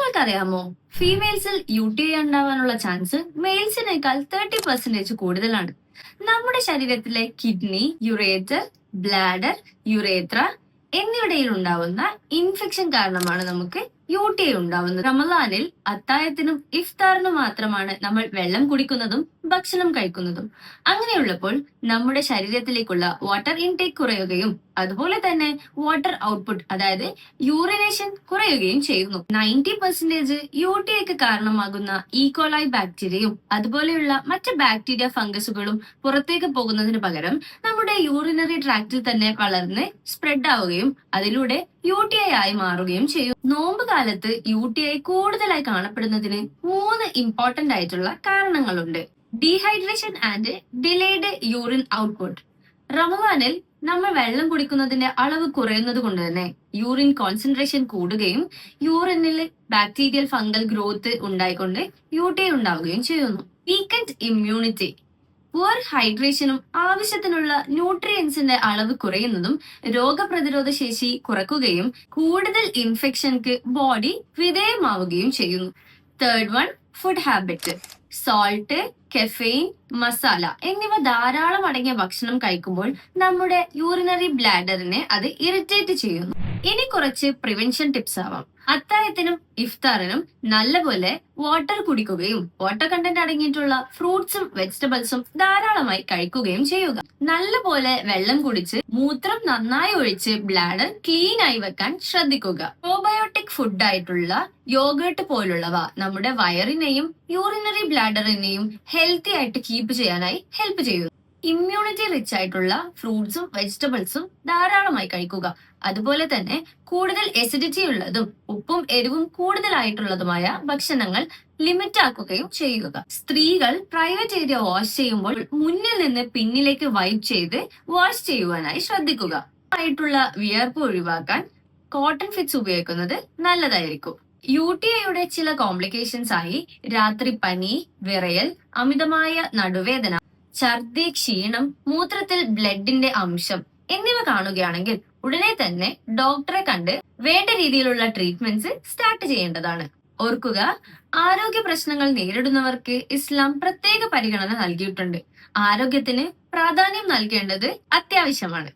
നിങ്ങൾക്കറിയാമോ, ഫീമെയിൽസിൽ UTI ഉണ്ടാവാനുള്ള chance മെയിൽസിനേക്കാൾ 30% കൂടുതലാണ്. നമ്മുടെ ശരീരത്തിലെ കിഡ്നി, യുറേറ്റർ, ബ്ലാഡർ, യുറേത്ര എന്നിവിടയിൽ ഉണ്ടാവുന്ന ഇൻഫെക്ഷൻ കാരണമാണ് നമുക്ക് UTI ഉണ്ടാവുന്നത്. റമദാനിൽ അത്താഴത്തിനും ഇഫ്താറിനും മാത്രമാണ് നമ്മൾ വെള്ളം കുടിക്കുന്നതും ഭക്ഷണം കഴിക്കുന്നതും. അങ്ങനെയുള്ളപ്പോൾ നമ്മുടെ ശരീരത്തിലേക്കുള്ള വാട്ടർ ഇൻടേക്ക് കുറയുകയും അതുപോലെ തന്നെ വാട്ടർ ഔട്ട്പുട്ട് അതായത് യൂറിനേഷൻ കുറയുകയും ചെയ്യുന്നു. 90% UTIക്ക് കാരണമാകുന്ന ഈക്കോളായി ബാക്ടീരിയയും അതുപോലെയുള്ള മറ്റ് ബാക്ടീരിയ ഫംഗസുകളും പുറത്തേക്ക് പോകുന്നതിന് പകരം നമ്മുടെ യൂറിനറി ട്രാക്റ്റിൽ തന്നെ വളർന്ന് സ്പ്രെഡ് ആവുകയും അതിലൂടെ UTI ആയി മാറുകയും ചെയ്യും. നോമ്പ് കാലത്ത് UTI കൂടുതലായി കാണപ്പെടുന്നതിന് 3 ഇമ്പോർട്ടന്റ് ആയിട്ടുള്ള കാരണങ്ങളുണ്ട്. Dehydration and delayed urine output. റമദാനിൽ നമ്മൾ വെള്ളം കുടിക്കുന്നതിന്റെ അളവ് കുറയുന്നത് കൊണ്ട് തന്നെ യൂറിൻ കോൺസെൻട്രേഷൻ കൂടുകയും യൂറിനിൽ ബാക്ടീരിയൽ ഫംഗൽ ഗ്രോത്ത് ഉണ്ടായിക്കൊണ്ട് UTI ഉണ്ടാവുകയും ചെയ്യുന്നു. Weekend immunity. പുവർ ഹൈഡ്രേഷനും ആവശ്യത്തിനുള്ള ന്യൂട്രിയൻസിന്റെ അളവ് കുറയുന്നതും രോഗപ്രതിരോധ ശേഷി കുറയ്ക്കുകയും കൂടുതൽ ഇൻഫെക്ഷൻക്ക് ബോഡി വിധേയമാവുകയും ചെയ്യുന്നു. Third one, food habit. Salt, caffeine, masala എന്നിവ ധാരാളം അടങ്ങിയ ഭക്ഷണം കഴിക്കുമ്പോൾ നമ്മുടെ യൂറിനറി ബ്ലാഡറിനെ അത് ഇറിറ്റേറ്റ് ചെയ്യുന്നു. ഇനി കുറച്ച് പ്രിവെൻഷൻ ടിപ്സ് ആവാം. അത്താഴത്തിനും ഇഫ്താറിനും നല്ലപോലെ വാട്ടർ കുടിക്കുകയും വാട്ടർ കണ്ടന്റ് അടങ്ങിയിട്ടുള്ള ഫ്രൂട്ട്സും വെജിറ്റബിൾസും ധാരാളമായി കഴിക്കുകയും ചെയ്യുക. നല്ലപോലെ വെള്ളം കുടിച്ച് മൂത്രം നന്നായി ഒഴിച്ച് ബ്ലാഡർ ക്ലീൻ ആയി വെക്കാൻ ശ്രദ്ധിക്കുക. പ്രോബയോട്ടിക് ഫുഡ് ആയിട്ടുള്ള യോഗേർട്ട് പോലുള്ളവ നമ്മുടെ വയറിനെയും യൂറിനറി ബ്ലാഡറിനെയും ഹെൽത്തി ആയിട്ട് കീപ്പ് ചെയ്യാനായി ഹെൽപ്പ് ചെയ്യുന്നു. ഇമ്മ്യൂണിറ്റി റിച്ച് ആയിട്ടുള്ള ഫ്രൂട്ട്സും വെജിറ്റബിൾസും ധാരാളമായി കഴിക്കുക. അതുപോലെ തന്നെ കൂടുതൽ എസിഡിറ്റി ഉള്ളതും ഉപ്പും എരിവും കൂടുതലായിട്ടുള്ളതുമായ ഭക്ഷണങ്ങൾ ലിമിറ്റ് ആക്കുകയും ചെയ്യുക. സ്ത്രീകൾ പ്രൈവറ്റ് ഏരിയ വാഷ് ചെയ്യുമ്പോൾ മുന്നിൽ നിന്ന് പിന്നിലേക്ക് വൈപ്പ് ചെയ്ത് വാഷ് ചെയ്യുവാനായി ശ്രദ്ധിക്കുക. ആയിട്ടുള്ള വിയർപ്പ് ഒഴിവാക്കാൻ കോട്ടൺ ഫിറ്റ്സ് ഉപയോഗിക്കുന്നത് നല്ലതായിരിക്കും. UTIയുടെ ചില കോംപ്ലിക്കേഷൻസ് ആയി രാത്രി പനി, വിറയൽ, അമിതമായ നടുവേദന, ഛർദി, ക്ഷീണം, മൂത്രത്തിൽ ബ്ലഡിന്റെ അംശം എന്നിവ കാണുകയാണെങ്കിൽ ഉടനെ തന്നെ ഡോക്ടറെ കണ്ട് വേണ്ട രീതിയിലുള്ള ട്രീറ്റ്മെന്റ്സ് സ്റ്റാർട്ട് ചെയ്യേണ്ടതാണ്. ഓർക്കുക, ആരോഗ്യ പ്രശ്നങ്ങൾ നേരിടുന്നവർക്ക് ഇസ്ലാം പ്രത്യേക പരിഗണന നൽകിയിട്ടുണ്ട്. ആരോഗ്യത്തിന് പ്രാധാന്യം നൽകേണ്ടത് അത്യാവശ്യമാണ്.